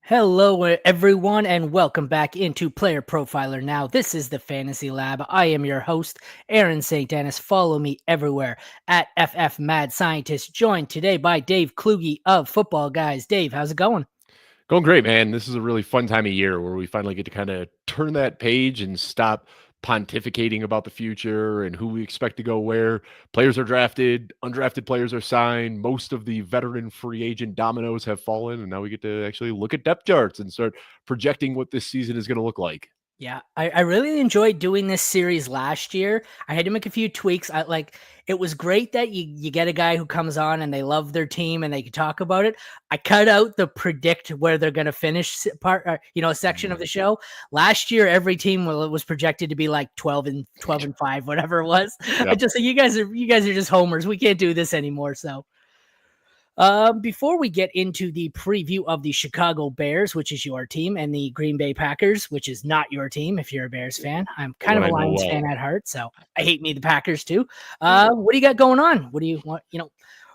Hello, everyone, and welcome back into Player Profiler Now. This is the Fantasy Lab. I am your host, Aaron St. Denis. Follow me everywhere at FFMadScientist. Joined today by Dave Kluge of Football Guys. Dave, how's it going? Going great, man. This is a really fun time of year where we finally get to kind of turn that page and stop pontificating about the future and who we expect to go where. Players are drafted, undrafted players are signed. Most of the veteran free agent dominoes have fallen, and now we get to actually look at depth charts and start projecting what this season is going to look like. Yeah, I really enjoyed doing this series last year. I had to make a few tweaks. It was great that you get a guy who comes on and they love their team and they can talk about it. I cut out the predict where they're going to finish part, section of the show. Last year, every team was projected to be like 12 and 5, whatever it was. Yep. I just said, you guys are just homers. We can't do this anymore. So before we get into the preview of the Chicago Bears, which is your team, and the Green Bay Packers, which is not your team if you're a Bears fan. I'm kind of a Lions fan at heart, so I hate me the Packers too. What do you got going on? What do you want?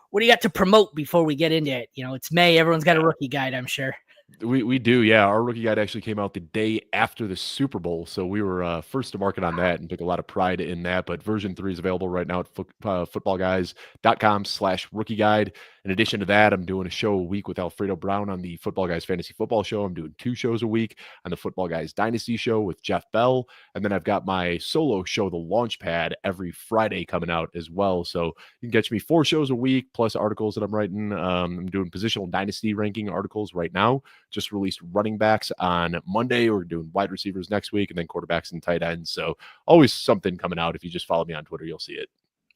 What do you got to promote before we get into it? It's May. Everyone's got a rookie guide, I'm sure. We do, yeah. Our rookie guide actually came out the day after the Super Bowl, so we were first to market on that and took a lot of pride in that. But version 3 is available right now at footballguys.com/rookie guide. In addition to that, I'm doing a show a week with Alfredo Brown on the Football Guys Fantasy Football Show. I'm doing 2 shows a week on the Football Guys Dynasty Show with Jeff Bell. And then I've got my solo show, The Launchpad, every Friday coming out as well. So you can catch me 4 shows a week, plus articles that I'm writing. I'm doing positional dynasty ranking articles right now. Just released running backs on Monday. We're doing wide receivers next week and then quarterbacks and tight ends. So always something coming out. If you just follow me on Twitter, you'll see it.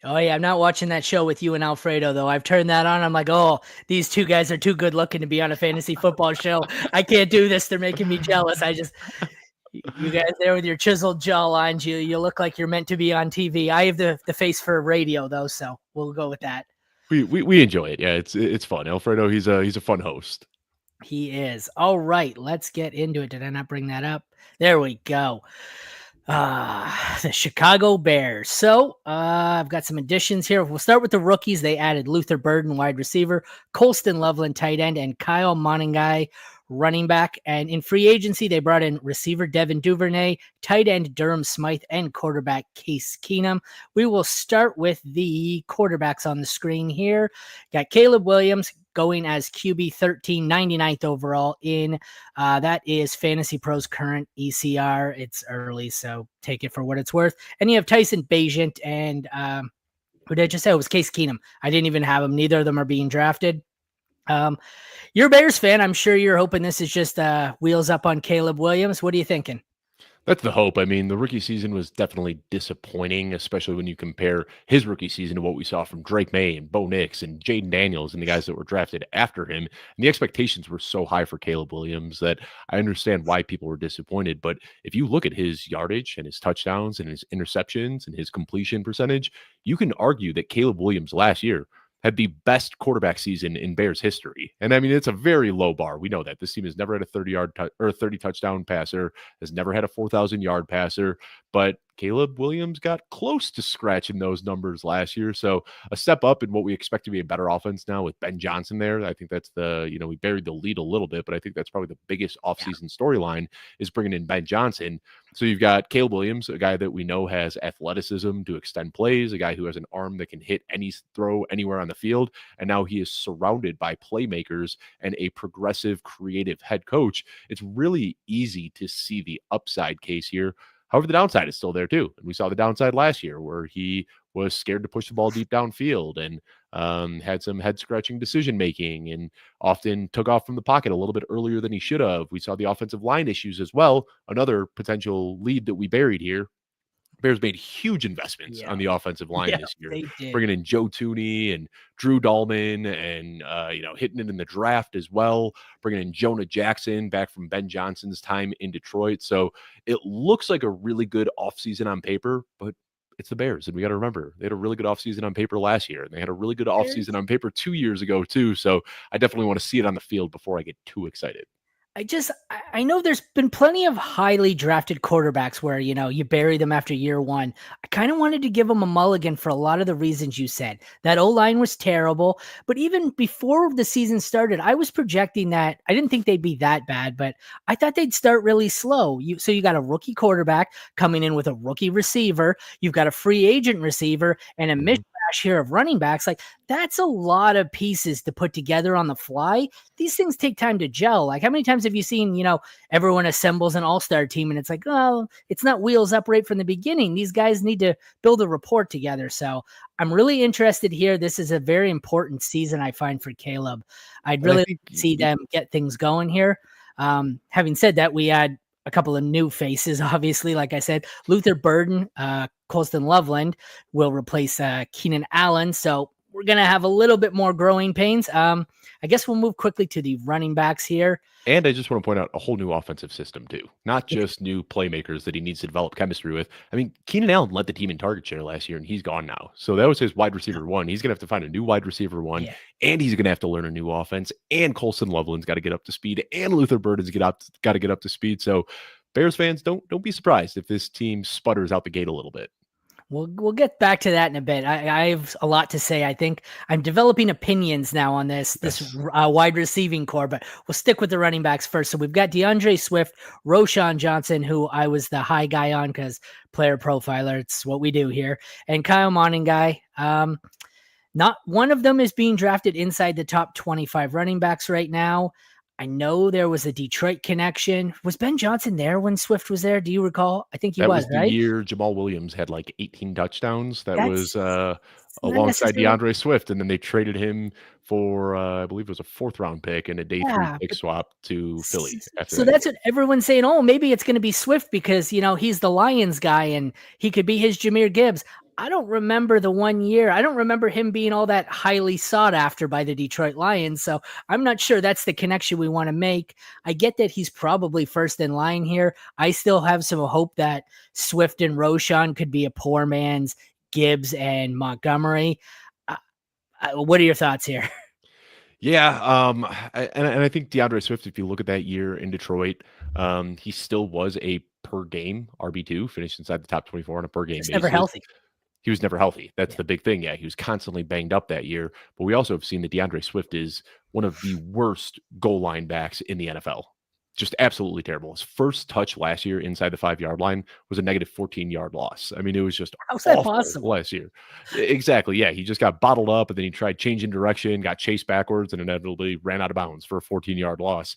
Oh, yeah. I'm not watching that show with you and Alfredo, though. I've turned that on. I'm like, oh, these two guys are too good looking to be on a fantasy football show. I can't do this. They're making me jealous. You guys there with your chiseled jawlines, you look like you're meant to be on TV. I have the face for radio, though, so we'll go with that. We enjoy it. Yeah, it's fun. Alfredo, he's a fun host. He is. All right, let's get into it. Did I not bring that up? There we go. The Chicago Bears. So I've got some additions here. We'll start with the rookies. They added Luther Burden, wide receiver, Colston Loveland, tight end, and Kyle Monangai, running back. And in free agency, they brought in receiver Devin Duvernay, tight end Durham Smythe, and quarterback Case Keenum. We will start with the quarterbacks on the screen here. Got Caleb Williams going as QB 13, 99th overall in that is Fantasy Pros current ECR. It's early, so take it for what it's worth. And you have Tyson Bagent and who did I just say? It was Case Keenum. I didn't even have them. Neither of them are being drafted. You're a Bears fan. I'm sure you're hoping this is just wheels up on Caleb Williams. What are you thinking? That's the hope. I mean, the rookie season was definitely disappointing, especially when you compare his rookie season to what we saw from Drake May and Bo Nix and Jaden Daniels and the guys that were drafted after him. And the expectations were so high for Caleb Williams that I understand why people were disappointed. But if you look at his yardage and his touchdowns and his interceptions and his completion percentage, you can argue that Caleb Williams last year had the best quarterback season in Bears history. And I mean, it's a very low bar. We know that this team has never had a 30 touchdown passer, has never had a 4,000-yard passer, but Caleb Williams got close to scratching those numbers last year. So a step up in what we expect to be a better offense now with Ben Johnson there. I think that's we buried the lead a little bit, but I think that's probably the biggest offseason storyline is bringing in Ben Johnson. So you've got Caleb Williams, a guy that we know has athleticism to extend plays, a guy who has an arm that can hit any throw anywhere on the field. And now he is surrounded by playmakers and a progressive, creative head coach. It's really easy to see the upside case here. However, the downside is still there too. And we saw the downside last year where he was scared to push the ball deep downfield and had some head-scratching decision-making and often took off from the pocket a little bit earlier than he should have. We saw the offensive line issues as well. Another potential lead that we buried here. Bears made huge investments on the offensive line this year, bringing in Joe Tooney and Drew Dahlman and, hitting it in the draft as well, bringing in Jonah Jackson back from Ben Johnson's time in Detroit. So it looks like a really good offseason on paper, but it's the Bears. And we got to remember, they had a really good offseason on paper last year, and they had a really good offseason on paper 2 years ago too. So I definitely want to see it on the field before I get too excited. I know there's been plenty of highly drafted quarterbacks where, you bury them after year one. I kind of wanted to give them a mulligan for a lot of the reasons you said. That O-line was terrible, but even before the season started, I was projecting that I didn't think they'd be that bad, but I thought they'd start really slow. So you got a rookie quarterback coming in with a rookie receiver. You've got a free agent receiver and a mishmash here of running backs. Like, that's a lot of pieces to put together on the fly. These things take time to gel. Like, how many times have you seen, everyone assembles an all-star team and it's like, oh, it's not wheels up right from the beginning. These guys need to build a rapport together. So I'm really interested here. This is a very important season, I find, for Caleb. I'd really see them get things going here. Having said that, we had a couple of new faces, obviously. Like I said, Luther Burden, Colston Loveland will replace Keenan Allen. So we're going to have a little bit more growing pains. I guess we'll move quickly to the running backs here. And I just want to point out a whole new offensive system too, not just new playmakers that he needs to develop chemistry with. I mean, Keenan Allen led the team in target share last year and he's gone now. So that was his wide receiver one. He's going to have to find a new wide receiver one and he's going to have to learn a new offense, and Colston Loveland's got to get up to speed, and Luther Burden's got to get up to speed. So Bears fans, don't be surprised if this team sputters out the gate a little bit. We'll get back to that in a bit. I have a lot to say. I think I'm developing opinions now on this wide receiving core, but we'll stick with the running backs first. So we've got DeAndre Swift, Roschon Johnson, who I was the high guy on because player profiler, it's what we do here, and Kyle Monangai. Not one of them is being drafted inside the top 25 running backs right now. I know there was a Detroit connection. Was Ben Johnson there when Swift was there? Do you recall? I think he was, right? The year Jamal Williams had like 18 touchdowns. That was alongside DeAndre Swift. And then they traded him for, I believe it was a 4th-round pick and a day 3 pick swap to Philly. So that's what everyone's saying. Oh, maybe it's going to be Swift because, he's the Lions guy and he could be his Jahmyr Gibbs. I don't remember the 1 year. I don't remember him being all that highly sought after by the Detroit Lions. So I'm not sure that's the connection we want to make. I get that he's probably first in line here. I still have some hope that Swift and Roschon could be a poor man's Gibbs and Montgomery. What are your thoughts here? Yeah, I think DeAndre Swift, if you look at that year in Detroit, he still was a per game RB2, finished inside the top 24 on a per game basis. Never healthy. He was never healthy. That's the big thing. Yeah, he was constantly banged up that year. But we also have seen that DeAndre Swift is one of the worst goal line backs in the NFL. Just absolutely terrible. His first touch last year inside the 5-yard line was a negative 14-yard loss. I mean, it was just how's that possible last year. Exactly. Yeah, he just got bottled up, and then he tried changing direction, got chased backwards, and inevitably ran out of bounds for a 14-yard loss.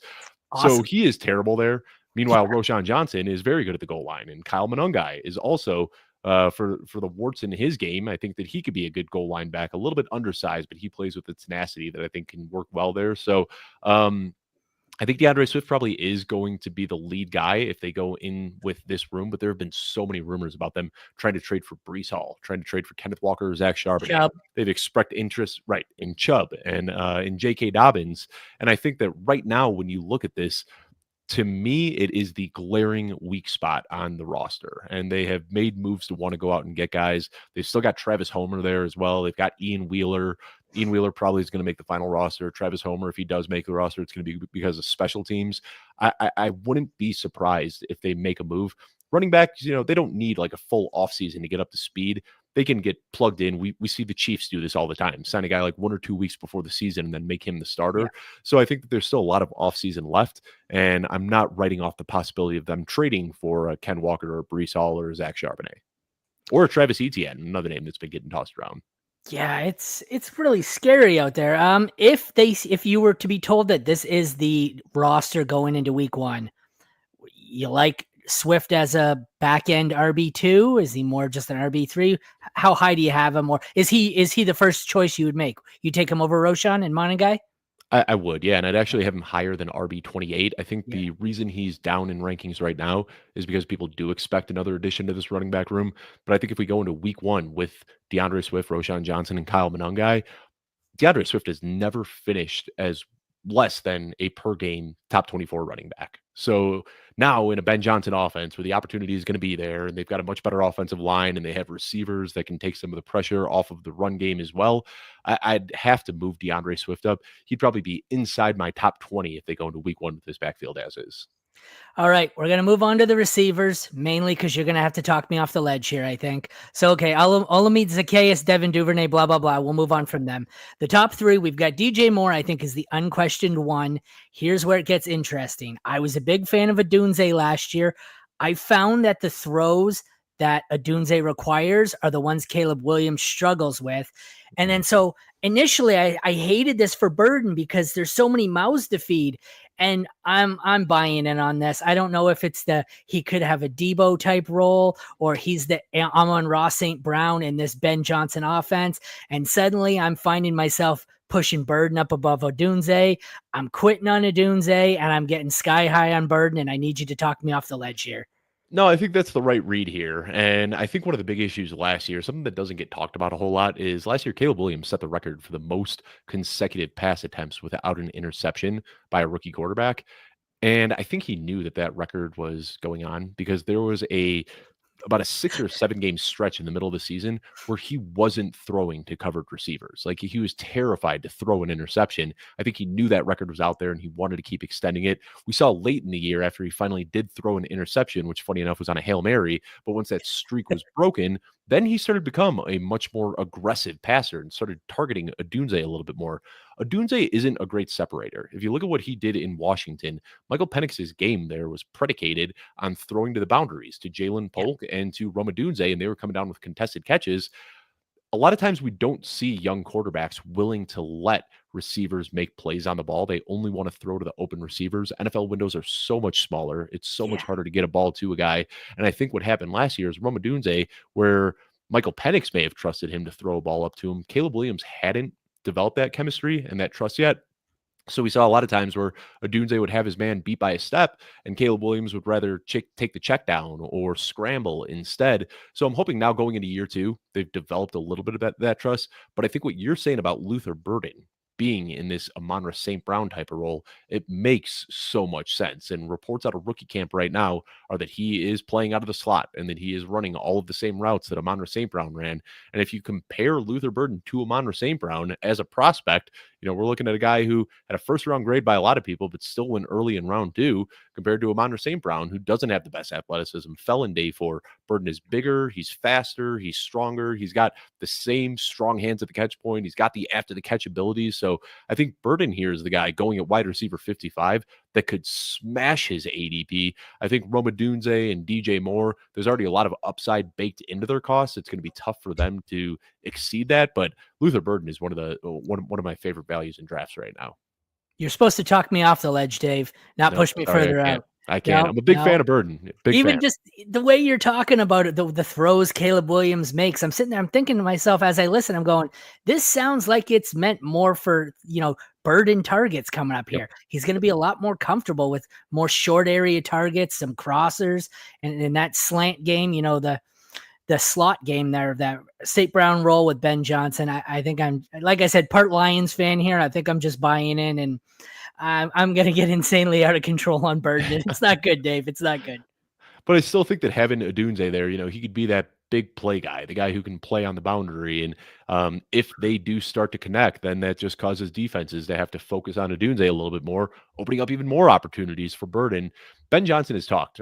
Awesome. So he is terrible there. Meanwhile, Roschon Johnson is very good at the goal line, and Kyle Monangai is also for the warts in his game. I think that he could be a good goal line back, a little bit undersized, but he plays with the tenacity that I think can work well there. So I think DeAndre Swift probably is going to be the lead guy if they go in with this room, but there have been so many rumors about them trying to trade for Breece Hall, trying to trade for Kenneth Walker or Zach Charbonnet. They've expressed interest, right, in Chubb and in J.K. Dobbins. And I think that right now, when you look at this, to me, it is the glaring weak spot on the roster. And they have made moves to want to go out and get guys. They've still got Travis Homer there as well. They've got Ian Wheeler. Ian Wheeler probably is going to make the final roster. Travis Homer, if he does make the roster, it's going to be because of special teams. I wouldn't be surprised if they make a move. Running back, they don't need like a full offseason to get up to speed. They can get plugged in. We see the Chiefs do this all the time. Sign a guy like 1 or 2 weeks before the season and then make him the starter. Yeah. So I think that there's still a lot of offseason left, and I'm not writing off the possibility of them trading for Ken Walker or Breece Hall or Zach Charbonnet or Travis Etienne, another name that's been getting tossed around. Yeah, it's really scary out there. If you were to be told that this is the roster going into week 1, you like Swift as a back end RB2? Is he more just an RB3? How high do you have him? Or is he the first choice you would make? You take him over Roschon and Monangai? I would, yeah. And I'd actually have him higher than RB28. I think the reason he's down in rankings right now is because people do expect another addition to this running back room. But I think if we go into week 1 with DeAndre Swift, Roschon Johnson, and Kyle Monangai, DeAndre Swift has never finished as less than a per game top 24 running back. So now in a Ben Johnson offense where the opportunity is going to be there and they've got a much better offensive line and they have receivers that can take some of the pressure off of the run game as well, I'd have to move DeAndre Swift up. He'd probably be inside my top 20 if they go into week one with this backfield as is. All right, we're going to move on to the receivers, mainly because you're going to have to talk me off the ledge here, I think. So, okay, Olamide Zacchaeus, Devin Duvernay, blah, blah, blah. We'll move on from them. The top three, we've got DJ Moore, I think, is the unquestioned one. Here's where it gets interesting. I was a big fan of Adunze last year. I found that the throws that Adunze requires are the ones Caleb Williams struggles with. And then so initially I hated this for Burden because there's so many mouths to feed. And I'm buying in on this. I don't know if it's he could have a Debo type role or he's the Amon-Ra St. Brown in this Ben Johnson offense. And suddenly I'm finding myself pushing Burden up above Odunze. I'm quitting on Odunze and I'm getting sky high on Burden. And I need you to talk me off the ledge here. No, I think that's the right read here. And I think one of the big issues last year, something that doesn't get talked about a whole lot, is last year Caleb Williams set the record for the most consecutive pass attempts without an interception by a rookie quarterback. And I think he knew that record was going on because there was about a 6 or 7 game stretch in the middle of the season where he wasn't throwing to covered receivers. Like he was terrified to throw an interception. I think he knew that record was out there and he wanted to keep extending it. We saw late in the year after he finally did throw an interception, which funny enough was on a Hail Mary, but once that streak was broken, then he started to become a much more aggressive passer and started targeting Odunze a little bit more. Odunze isn't a great separator. If you look at what he did in Washington, Michael Penix's game there was predicated on throwing to the boundaries to Jalen Polk and to Rome Odunze, and they were coming down with contested catches. A lot of times we don't see young quarterbacks willing to let receivers make plays on the ball. They only want to throw to the open receivers. NFL windows are so much smaller. It's so much harder to get a ball to a guy. And I think what happened last year is Rome Odunze, where Michael Penix may have trusted him to throw a ball up to him, Caleb Williams hadn't developed that chemistry and that trust yet. So we saw a lot of times where Odunze would have his man beat by a step and Caleb Williams would rather take the check down or scramble instead. So I'm hoping now going into year 2, they've developed a little bit of that trust. But I think what you're saying about Luther Burden being in this Amon-Ra St. Brown type of role, it makes so much sense. And reports out of rookie camp right now are that he is playing out of the slot and that he is running all of the same routes that Amon-Ra St. Brown ran. And if you compare Luther Burden to Amon-Ra St. Brown as a prospect, we're looking at a guy who had a first-round grade by a lot of people, but still went early in round 2 compared to Amon-Ra St. Brown, who doesn't have the best athleticism, fell in day 4. Burden is bigger, he's faster, he's stronger, he's got the same strong hands at the catch point, he's got the after-the-catch abilities. So I think Burden here is the guy going at wide receiver 55 that could smash his ADP. I think Rome Odunze and DJ Moore, there's already a lot of upside baked into their costs. It's going to be tough for them to exceed that, but Luther Burden is one of my favorite values in drafts right now. You're supposed to talk me off the ledge, Dave, not push me further out. I can't. I'm a big fan of Burden. Even just the way you're talking about it, the throws Caleb Williams makes, I'm sitting there, I'm thinking to myself as I listen, I'm going, this sounds like it's meant more for, Burden targets coming up here. He's going to be a lot more comfortable with more short area targets, some crossers, and in that slant game, the slot game there, that St. Brown role with Ben Johnson. I think I'm, like I said, part Lions fan here. I think I'm just buying in, and I'm going to get insanely out of control on Burden. It's not good, Dave. It's not good. But I still think that having Odunze there, he could be that big play guy, the guy who can play on the boundary. And if they do start to connect, then that just causes defenses to have to focus on Odunze a little bit more, opening up even more opportunities for Burden. Ben Johnson has talked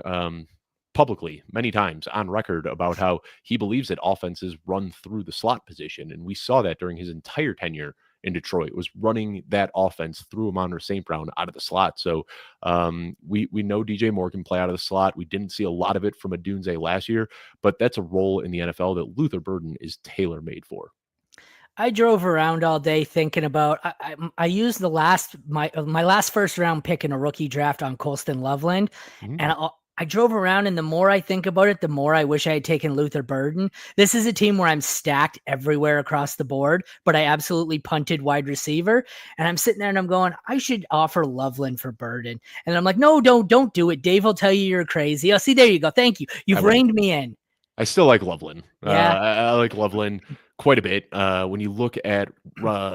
publicly many times on record about how he believes that offenses run through the slot position. And we saw that during his entire tenure in Detroit, was running that offense through Amon-Ra St. Brown out of the slot. So we know DJ Moore can play out of the slot. We didn't see a lot of it from Odunze last year, but that's a role in the NFL that Luther Burden is tailor-made for. I drove around all day thinking about, I used my last first round pick in a rookie draft on Colston Loveland. Mm-hmm. And I drove around, and the more I think about it, the more I wish I had taken Luther Burden. This is a team where I'm stacked everywhere across the board, but I absolutely punted wide receiver. And I'm sitting there and I'm going, I should offer Loveland for Burden. And I'm like, no, don't do it. Dave will tell you you're crazy. Oh, see, there you go. Thank you. You've reined me in. I still like Loveland. Yeah. I like Loveland. Quite a bit. When you look at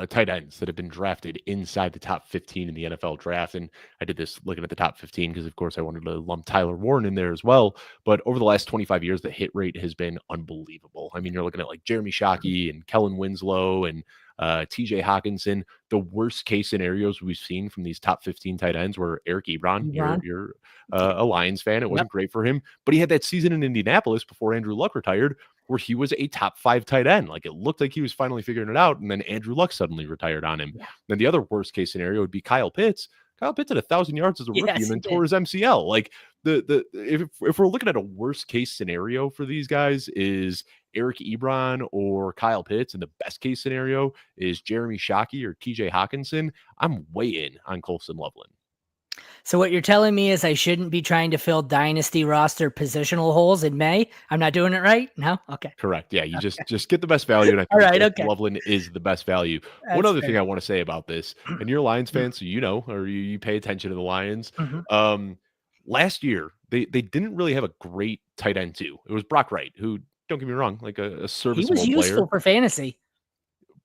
tight ends that have been drafted inside the top 15 in the NFL draft, and I did this looking at the top 15 because, of course, I wanted to lump Tyler Warren in there as well. But over the last 25 years, the hit rate has been unbelievable. I mean, you're looking at like Jeremy Shockey and Kellen Winslow and TJ Hawkinson. The worst case scenarios we've seen from these top 15 tight ends were Eric Ebron. You're a Lions fan. It wasn't great for him, but he had that season in Indianapolis before Andrew Luck retired where he was a top 5 tight end. Like it looked like he was finally figuring it out. And then Andrew Luck suddenly retired on him. Then the other worst case scenario would be Kyle Pitts. Kyle Pitts had 1,000 yards as a rookie and then tore his MCL. Like if we're looking at a worst case scenario for these guys is Eric Ebron or Kyle Pitts, and the best case scenario is Jeremy Shockey or TJ Hawkinson, I'm way in on Colston Loveland. So what you're telling me is I shouldn't be trying to fill dynasty roster positional holes in May? I'm not doing it right? No? Okay. Correct. Yeah, you just get the best value, and I think all right, okay. Loveland is the best value. One other thing I want to say about this, and you're a Lions fan, so you know, or you pay attention to the Lions. Last year, they didn't really have a great tight end too. It was Brock Wright, who, don't get me wrong, like a serviceable player. He was useful for fantasy.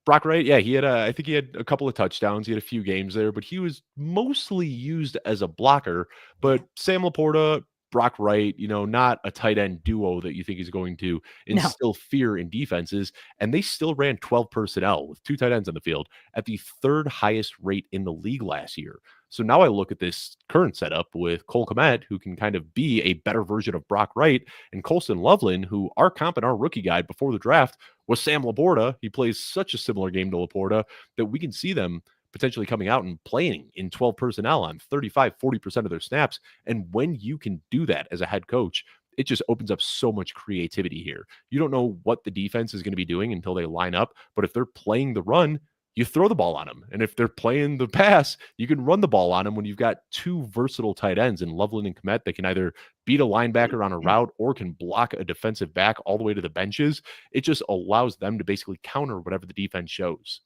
Brock Wright, yeah, he had I think he had a couple of touchdowns. He had a few games there, but he was mostly used as a blocker. But Sam Laporta, Brock Wright, you know, not a tight end duo that you think is going to instill fear in defenses. And they still ran 12 personnel with 2 tight ends on the field at the 3rd highest rate in the league last year. So now I look at this current setup with Cole Kmet, who can kind of be a better version of Brock Wright, and Colston Loveland, who our comp and our rookie guide before the draft was Sam Laporta. He plays such a similar game to Laporta that we can see them potentially coming out and playing in 12 personnel on 35-40% of their snaps. And when you can do that as a head coach, it just opens up so much creativity here. You don't know what the defense is going to be doing until they line up, but if they're playing the run, you throw the ball on them. And if they're playing the pass, you can run the ball on them when you've got 2 versatile tight ends in Loveland and Kmet that can either beat a linebacker on a route or can block a defensive back all the way to the benches. It just allows them to basically counter whatever the defense shows.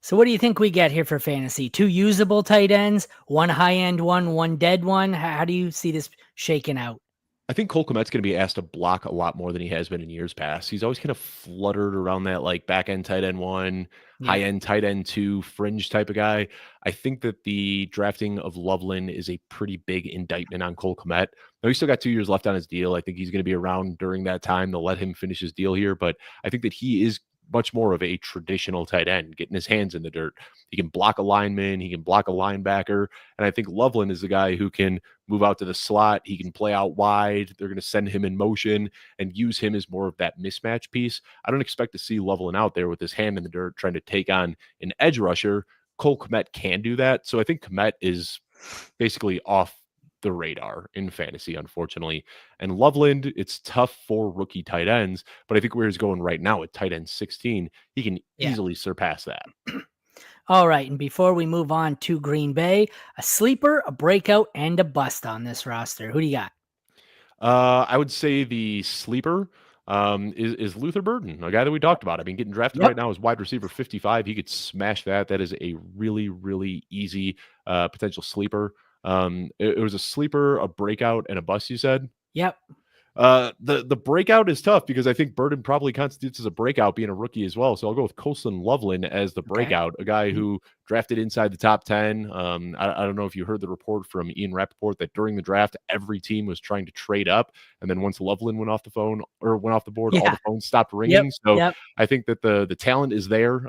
So what do you think we get here for fantasy? 2 usable tight ends, 1 high-end one dead one? How do you see this shaking out? I think Cole Kmet's going to be asked to block a lot more than he has been in years past. He's always kind of fluttered around that like back end tight end 1, high end tight end 2, fringe type of guy. I think that the drafting of Loveland is a pretty big indictment on Cole Kmet. Now, he's still got 2 years left on his deal. I think he's going to be around during that time. They'll let him finish his deal here, but I think that he is much more of a traditional tight end, getting his hands in the dirt. He can block a lineman, he can block a linebacker, and I think Loveland is the guy who can move out to the slot. He can play out wide. They're going to send him in motion and use him as more of that mismatch piece. I don't expect to see Loveland out there with his hand in the dirt trying to take on an edge rusher. Cole Kmet can do that, so I think Kmet is basically off the radar in fantasy, unfortunately. And Loveland, it's tough for rookie tight ends, but I think where he's going right now at tight end 16, he can easily surpass that. All right, and before we move on to Green Bay, a sleeper, a breakout, and a bust on this roster. Who do you got? I would say the sleeper is Luther Burden, a guy that we talked about. I mean, getting drafted right now as wide receiver 55. He could smash that. That is a really, really easy potential sleeper. It was a sleeper, a breakout, and a bust, you said? Yep. The breakout is tough because I think Burden probably constitutes as a breakout being a rookie as well. So I'll go with Colston Loveland as the breakout, a guy who drafted inside the top 10. I don't know if you heard the report from Ian Rappaport that during the draft, every team was trying to trade up. And then once Loveland went off the phone or went off the board, all the phones stopped ringing. I think that the talent is there.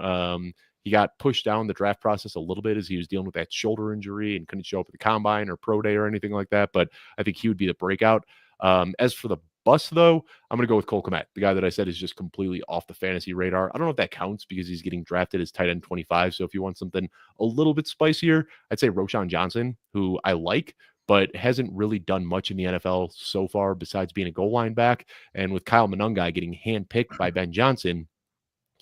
He got pushed down the draft process a little bit as he was dealing with that shoulder injury and couldn't show up at the combine or pro day or anything like that. But I think he would be the breakout. As for the bust, though, I'm going to go with Cole Kmet, the guy that I said is just completely off the fantasy radar. I don't know if that counts because he's getting drafted as tight end 25. So if you want something a little bit spicier, I'd say Roschon Johnson, who I like, but hasn't really done much in the NFL so far besides being a goal line back. And with Kyle Monangai getting handpicked by Ben Johnson,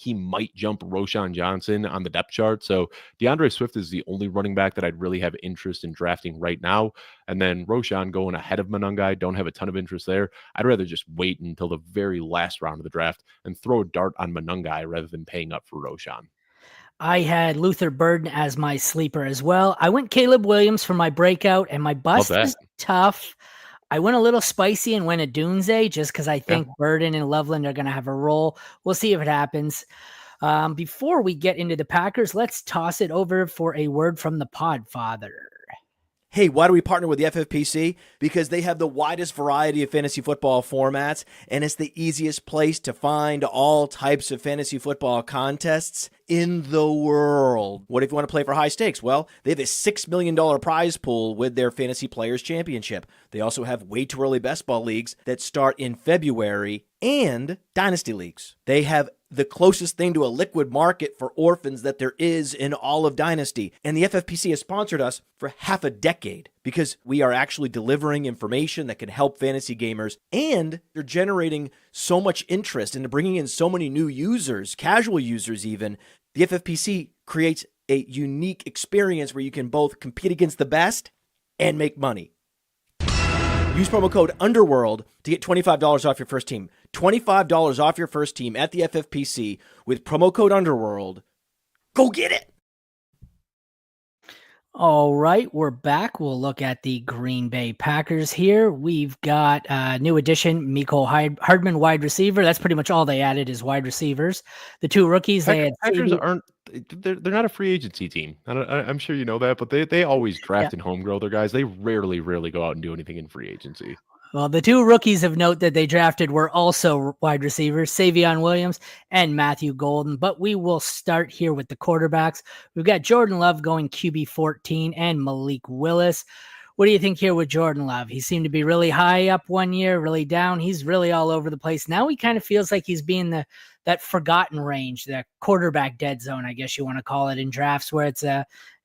he might jump Roschon Johnson on the depth chart. So DeAndre Swift is the only running back that I'd really have interest in drafting right now. And then Roschon going ahead of Monangai, don't have a ton of interest there. I'd rather just wait until the very last round of the draft and throw a dart on Monangai rather than paying up for Roschon. I had Luther Burden as my sleeper as well. I went Caleb Williams for my breakout, and my bust is tough. I went a little spicy and went a Dunze just because I Yeah. think Burden and Loveland are going to have a role. We'll see if it happens. Before we get into the Packers, let's toss it over for a word from the Podfather. Hey, why do we partner with the FFPC? Because they have the widest variety of fantasy football formats, and it's the easiest place to find all types of fantasy football contests in the world. What if you want to play for high stakes? Well, they have a $6 million prize pool with their Fantasy Players Championship. They also have way too early best ball leagues that start in February and Dynasty leagues. They have the closest thing to a liquid market for orphans that there is in all of Dynasty. And the FFPC has sponsored us for half a decade because we are actually delivering information that can help fantasy gamers, and they're generating so much interest into bringing in so many new users, casual users even. The FFPC creates a unique experience where you can both compete against the best and make money. Use promo code UNDERWORLD to get $25 off your first team. $25 off your first team at the FFPC with promo code UNDERWORLD. Go get it! All right, we're back. We'll look at the Green Bay Packers here. We've got a new addition, Mecole Hardman, wide receiver. That's pretty much all they added is wide receivers. The two rookies, they had Packers aren't. They're not a free agency team. I'm sure you know that, but they always draft and home grow their guys. They rarely go out and do anything in free agency. Well, the two rookies of note that they drafted were also wide receivers, Savion Williams and Matthew Golden. But we will start here with the quarterbacks. We've got Jordan Love going QB 14 and Malik Willis. What do you think here with Jordan Love? He seemed to be really high up one year, really down. He's really all over the place. Now he kind of feels like he's being that forgotten range, the quarterback dead zone, I guess you want to call it, in drafts where it's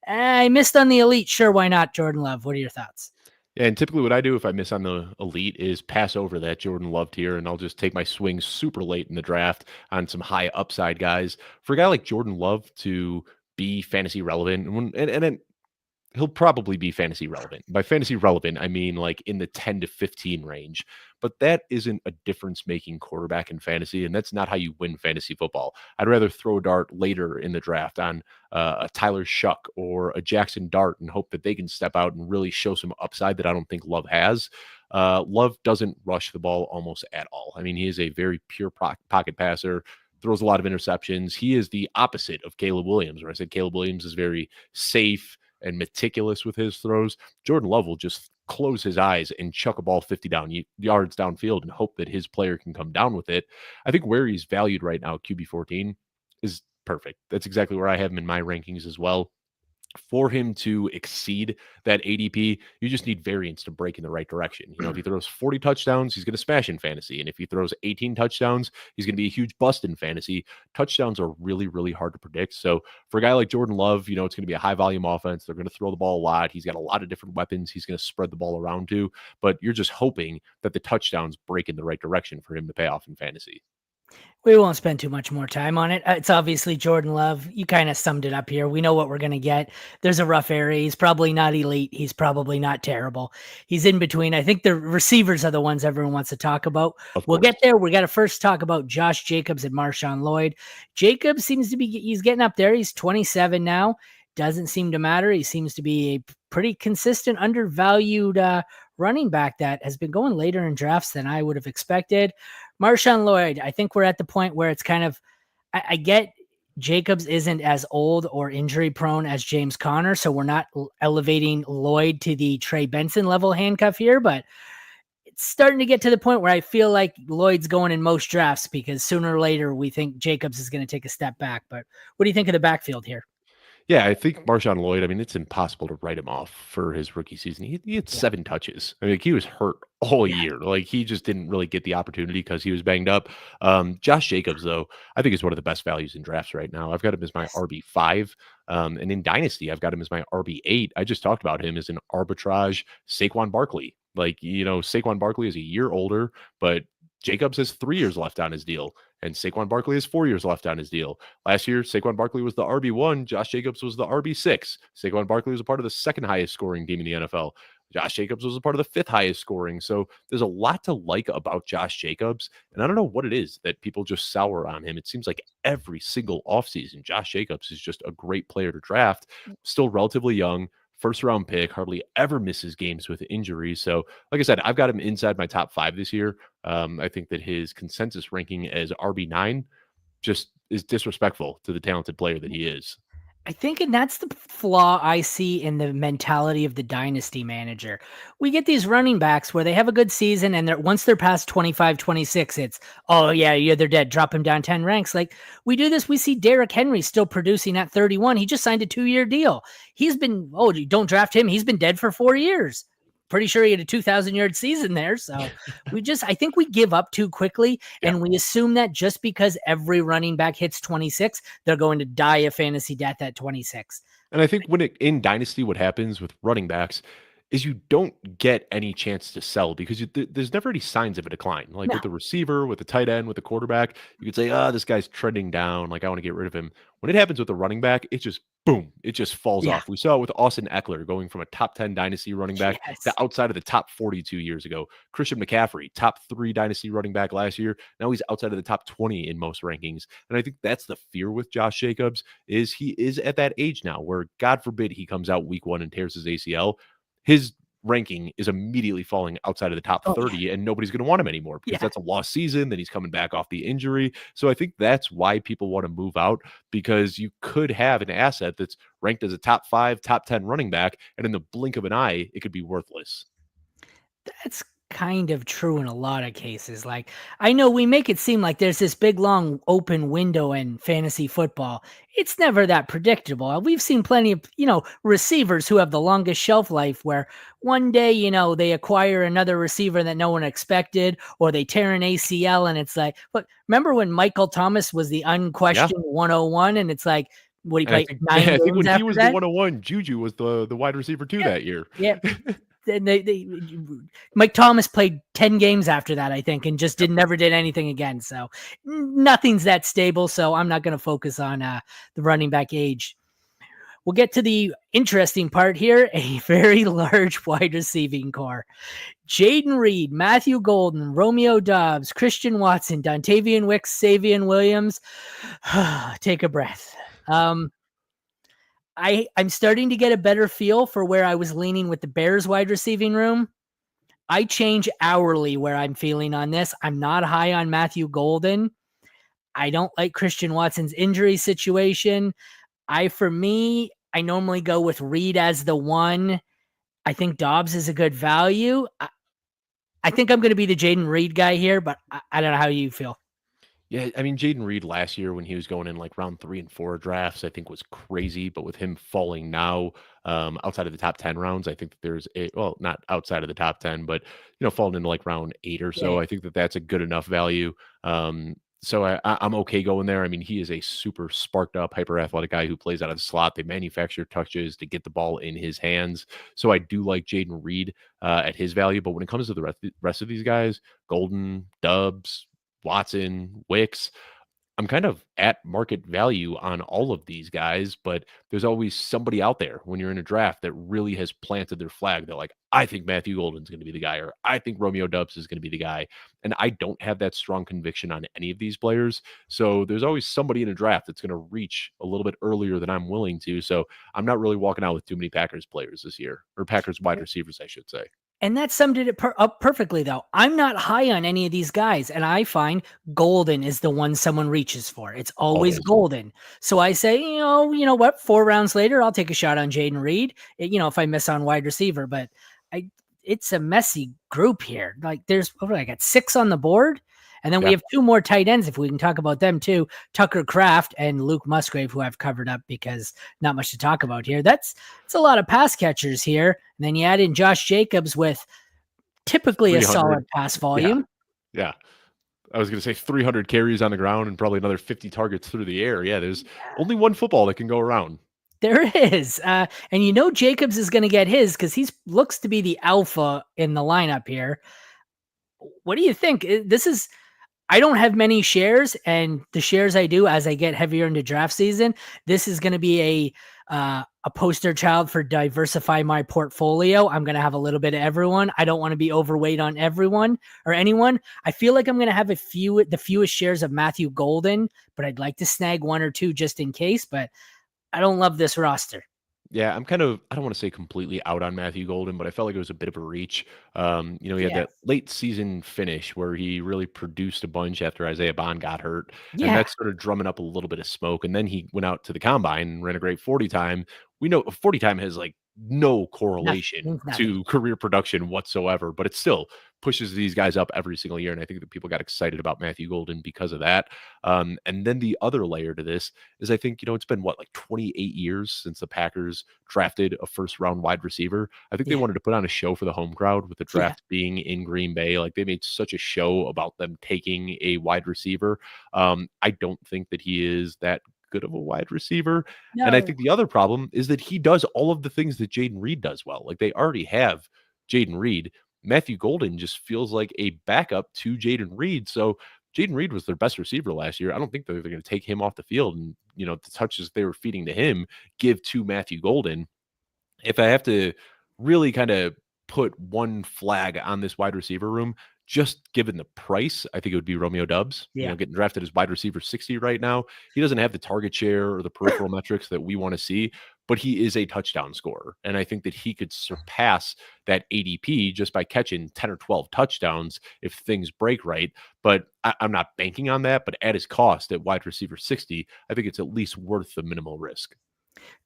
I missed on the elite. Sure, why not, Jordan Love? What are your thoughts? Yeah, and typically what I do if I miss on the elite is pass over that Jordan Love tier, and I'll just take my swings super late in the draft on some high upside guys. For a guy like Jordan Love to be fantasy relevant, and he'll probably be fantasy relevant. By fantasy relevant, I mean like in the 10 to 15 range. But that isn't a difference-making quarterback in fantasy, and that's not how you win fantasy football. I'd rather throw a dart later in the draft on a Tyler Shuck or a Jackson Dart and hope that they can step out and really show some upside that I don't think Love has. Love doesn't rush the ball almost at all. I mean, he is a very pure pocket passer, throws a lot of interceptions. He is the opposite of Caleb Williams, where I said Caleb Williams is very safe and meticulous with his throws. Jordan Love will just close his eyes and chuck a ball 50 yards downfield and hope that his player can come down with it. I think where he's valued right now, QB 14, is perfect. That's exactly where I have him in my rankings as well. For him to exceed that ADP, you just need variance to break in the right direction. You know, if he throws 40 touchdowns, he's going to smash in fantasy. And if he throws 18 touchdowns, he's going to be a huge bust in fantasy. Touchdowns are really, really hard to predict. So for a guy like Jordan Love, you know, it's going to be a high volume offense. They're going to throw the ball a lot. He's got a lot of different weapons he's going to spread the ball around to, but you're just hoping that the touchdowns break in the right direction for him to pay off in fantasy. We won't spend too much more time on it. It's obviously Jordan Love. You kind of summed it up here. We know what we're going to get. There's a rough area. He's probably not elite. He's probably not terrible. He's in between. I think the receivers are the ones everyone wants to talk about. We'll get there. We got to first talk about Josh Jacobs and Marshawn Lloyd. Jacobs seems to be, he's getting up there. He's 27 now. Doesn't seem to matter. He seems to be a pretty consistent, undervalued running back that has been going later in drafts than I would have expected. Marshawn Lloyd, I think we're at the point where it's kind of, I get Jacobs isn't as old or injury prone as James Conner, so we're not elevating Lloyd to the Trey Benson level handcuff here, but it's starting to get to the point where I feel like Lloyd's going in most drafts because sooner or later we think Jacobs is going to take a step back. But what do you think of the backfield here? Yeah, I think Marshawn Lloyd, I mean, it's impossible to write him off for his rookie season. He had 7 touches. I mean, he was hurt all year. Like, he just didn't really get the opportunity because he was banged up. Josh Jacobs, though, I think is one of the best values in drafts right now. I've got him as my RB5. And in Dynasty, I've got him as my RB8. I just talked about him as an arbitrage Saquon Barkley. Like, you know, Saquon Barkley is a year older, but Jacobs has 3 years left on his deal, and Saquon Barkley has 4 years left on his deal. Last year, Saquon Barkley was the RB1. Josh Jacobs was the RB6. Saquon Barkley was a part of the second highest scoring team in the NFL. Josh Jacobs was a part of the 5th highest scoring. So there's a lot to like about Josh Jacobs, and I don't know what it is that people just sour on him. It seems like every single offseason, Josh Jacobs is just a great player to draft, still relatively young, first-round pick, hardly ever misses games with injuries. So, like I said, I've got him inside my top 5 this year. I think that his consensus ranking as RB9 just is disrespectful to the talented player that he is. I think, and that's the flaw I see in the mentality of the dynasty manager. We get these running backs where they have a good season, and once they're past 25, 26, it's, oh yeah, they're dead. Drop him down 10 ranks. Like, we do this. We see Derrick Henry still producing at 31. He just signed a 2-year deal. He's been, don't draft him. He's been dead for 4 years. Pretty sure he had a 2,000-yard season there. So I think we give up too quickly, and we assume that just because every running back hits 26, they're going to die a fantasy death at 26. And I think in Dynasty, what happens with running backs is you don't get any chance to sell because there's never any signs of a decline. Like with the receiver, with the tight end, with the quarterback, you could say, this guy's trending down. Like, I want to get rid of him. When it happens with the running back, it just, boom, it just falls off. We saw it with Austin Eckler going from a top 10 Dynasty running back to outside of the top 42 years ago. Christian McCaffrey, top 3 Dynasty running back last year. Now he's outside of the top 20 in most rankings. And I think that's the fear with Josh Jacobs is he is at that age now where, God forbid, he comes out week 1 and tears his ACL. His ranking is immediately falling outside of the top 30 and nobody's going to want him anymore because that's a lost season. Then he's coming back off the injury. So I think that's why people want to move out, because you could have an asset that's ranked as a top 5, top 10 running back, and in the blink of an eye, it could be worthless. That's kind of true in a lot of cases. Like, I know we make it seem like there's this big, long, open window in fantasy football. It's never that predictable. We've seen plenty of, receivers who have the longest shelf life where one day, they acquire another receiver that no one expected, or they tear an ACL. And it's like, look, remember when Michael Thomas was the unquestioned 101? And it's like, what he played 9 games. I think when he was that? the 101, Juju was the wide receiver too that year. Yeah. And Mike Thomas played 10 games after that, I think, and just never did anything again. So nothing's that stable. So I'm not going to focus on the running back age. We'll get to the interesting part here, a very large wide receiving core. Jaden Reed, Matthew Golden, Romeo Doubs, Christian Watson, Dontavian Wicks, Savion Williams. Take a breath. I'm starting to get a better feel for where I was leaning with the Bears wide receiving room. I change hourly where I'm feeling on this. I'm not high on Matthew Golden. I don't like Christian Watson's injury situation. For me, I normally go with Reed as the one. I think Dobbs is a good value. I think I'm going to be the Jaden Reed guy here, but I don't know how you feel. Yeah, I mean, Jaden Reed last year when he was going in like round 3 and 4 drafts, I think was crazy. But with him falling now outside of the top 10 rounds, I think that there's not outside of the top 10, but falling into like round 8 or so, I think that that's a good enough value. So I'm okay going there. I mean, he is a super sparked up, hyper athletic guy who plays out of the slot. They manufacture touches to get the ball in his hands. So I do like Jaden Reed at his value. But when it comes to the rest of these guys, Golden, Doubs, Watson, Wicks, I'm kind of at market value on all of these guys, but there's always somebody out there when you're in a draft that really has planted their flag. They're like, I think Matthew Golden's going to be the guy, or I think Romeo Doubs is going to be the guy. And I don't have that strong conviction on any of these players. So there's always somebody in a draft that's going to reach a little bit earlier than I'm willing to. So I'm not really walking out with too many Packers players this year, or Packers wide receivers, I should say. And that summed it up perfectly, though. I'm not high on any of these guys, and I find Golden is the one someone reaches for. It's always Golden. So I say, you know what? 4 rounds later, I'll take a shot on Jaden Reed. If I miss on wide receiver, but it's a messy group here. Like I got 6 on the board, and then we have 2 more tight ends if we can talk about them too. Tucker Kraft and Luke Musgrave, who I've covered up because not much to talk about here. It's a lot of pass catchers here. And then you add in Josh Jacobs with typically a solid pass volume. Yeah. I was going to say 300 carries on the ground and probably another 50 targets through the air. Yeah, there's only one football that can go around. There is. And Jacobs is going to get his because he looks to be the alpha in the lineup here. What do you think? I don't have many shares, and the shares I do as I get heavier into draft season, this is going to be a poster child for diversify my portfolio. I'm going to have a little bit of everyone. I don't want to be overweight on everyone or anyone. I feel like I'm going to have the fewest shares of Matthew Golden, but I'd like to snag 1 or 2 just in case, but I don't love this roster. Yeah, I'm kind of, I don't want to say completely out on Matthew Golden, but I felt like it was a bit of a reach. He had Yeah. that late season finish where he really produced a bunch after Isaiah Bond got hurt, and Yeah. that started drumming up a little bit of smoke. And then he went out to the combine and ran a great 40 time. We know 40 time has like no Nothing. correlation Means nothing. to career production whatsoever, but it still pushes these guys up every single year. And I think that people got excited about Matthew Golden because of that. And then the other layer to this is I think, it's been what, like 28 years since the Packers drafted a first round wide receiver. I think they Yeah. wanted to put on a show for the home crowd with the Yeah. draft being in Green Bay. Like they made such a show about them taking a wide receiver. I don't think that he is that good of a wide receiver. And I No. think the other problem is that he does all of the things that Jaden Reed does well. Like they already have Jaden Reed. Matthew Golden just feels like a backup to Jaden Reed. So Jaden Reed was their best receiver last year. I don't think they're going to take him off the field and, the touches they were feeding to him give to Matthew Golden. If I have to really kind of put one flag on this wide receiver room, just given the price, I think it would be Romeo Doubs. Yeah. Getting drafted as wide receiver 60 right now. He doesn't have the target share or the peripheral metrics that we want to see, but he is a touchdown scorer. And I think that he could surpass that ADP just by catching 10 or 12 touchdowns if things break right. But I'm not banking on that. But at his cost at wide receiver 60, I think it's at least worth the minimal risk.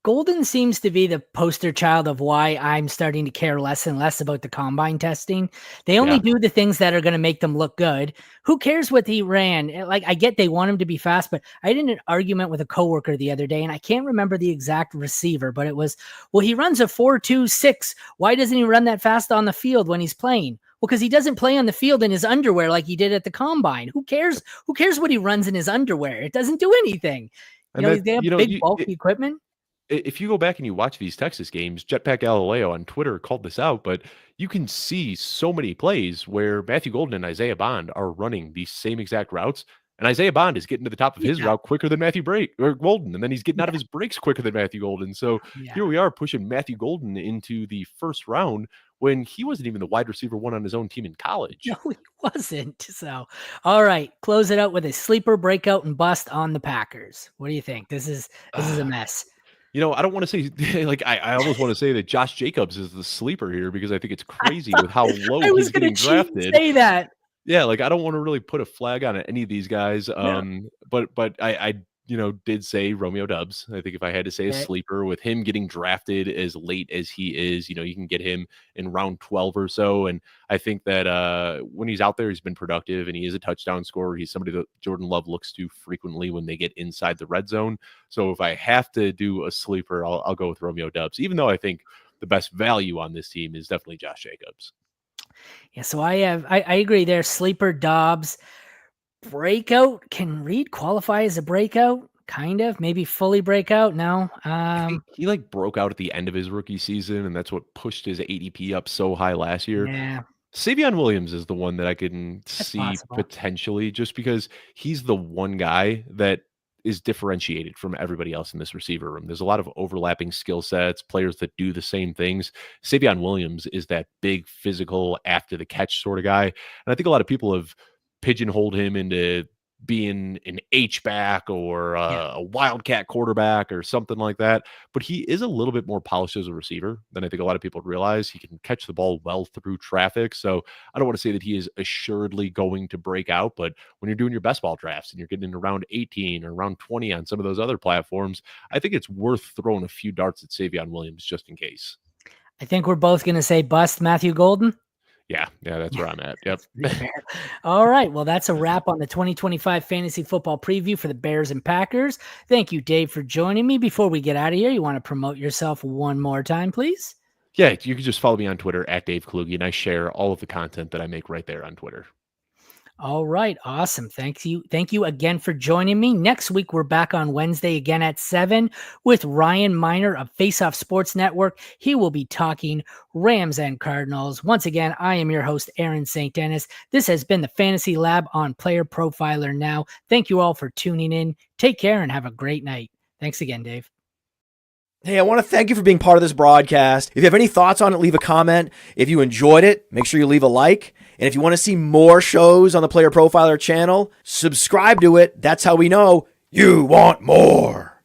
Golden seems to be the poster child of why I'm starting to care less and less about the combine testing. They only Yeah. do the things that are going to make them look good. Who cares what he ran? Like, I get they want him to be fast, but I had an argument with a coworker the other day, and I can't remember the exact receiver, but it was, well, he runs a 4.26. Why doesn't he run that fast on the field when he's playing? Well, because he doesn't play on the field in his underwear like he did at the combine. Who cares? Who cares what he runs in his underwear? It doesn't do anything. And They have big, bulky equipment. If you go back and you watch these Texas games, Jetpack Galileo on Twitter called this out, but you can see so many plays where Matthew Golden and Isaiah Bond are running these same exact routes. And Isaiah Bond is getting to the top of his route quicker than Matthew Golden. And then he's getting out of his breaks quicker than Matthew Golden. So here we are pushing Matthew Golden into the first round when he wasn't even the wide receiver one on his own team in college. No, he wasn't. So, all right, close it out with a sleeper, breakout, and bust on the Packers. What do you think? This is a mess. I don't want to say like I almost want to say that Josh Jacobs is the sleeper here because I think it's crazy with how low he's getting drafted. Say that. Yeah, like I don't want to really put a flag on any of these guys. But I did say Romeo Doubs. I think if I had to say a sleeper with him getting drafted as late as he is, you can get him in round 12 or so. And I think that when he's out there, he's been productive and he is a touchdown scorer. He's somebody that Jordan Love looks to frequently when they get inside the red zone. So if I have to do a sleeper, I'll go with Romeo Doubs, even though I think the best value on this team is definitely Josh Jacobs. Yeah, so I agree there. Sleeper, Dobbs. Breakout, can Reed qualify as a breakout? Kind of, maybe fully breakout. No, he like broke out at the end of his rookie season, and that's what pushed his ADP up so high last year. Yeah, Savion Williams is the one that I can see possible. potentially, just because he's the one guy that is differentiated from everybody else in this receiver room. There's a lot of overlapping skill sets, players that do the same things. Savion Williams is that big physical after the catch sort of guy, and I think a lot of people have pigeonholed him into being an H-back or a wildcat quarterback or something like that. But he is a little bit more polished as a receiver than I think a lot of people realize. He can catch the ball well through traffic. So I don't want to say that he is assuredly going to break out, but when you're doing your best ball drafts and you're getting into round 18 or round 20 on some of those other platforms, I think it's worth throwing a few darts at Savion Williams just in case. I think we're both going to say bust Matthew Golden. Yeah, that's where I'm at. Yep. All right. Well, that's a wrap on the 2025 fantasy football preview for the Bears and Packers. Thank you, Dave, for joining me. Before we get out of here, you want to promote yourself one more time, please? Yeah, you can just follow me on Twitter at Dave Kluge, and I share all of the content that I make right there on Twitter. All right. Awesome. Thank you again for joining me. Next week, we're back on Wednesday again at 7 with Ryan Miner of Face Off Sports Network. He will be talking Rams and Cardinals. Once again, I am your host, Aaron St. Denis. This has been the Fantasy Lab on Player Profiler Now. Thank you all for tuning in. Take care and have a great night. Thanks again, Dave. Hey, I want to thank you for being part of this broadcast. If you have any thoughts on it, leave a comment. If you enjoyed it, make sure you leave a like. And if you want to see more shows on the Player Profiler channel, subscribe to it. That's how we know you want more.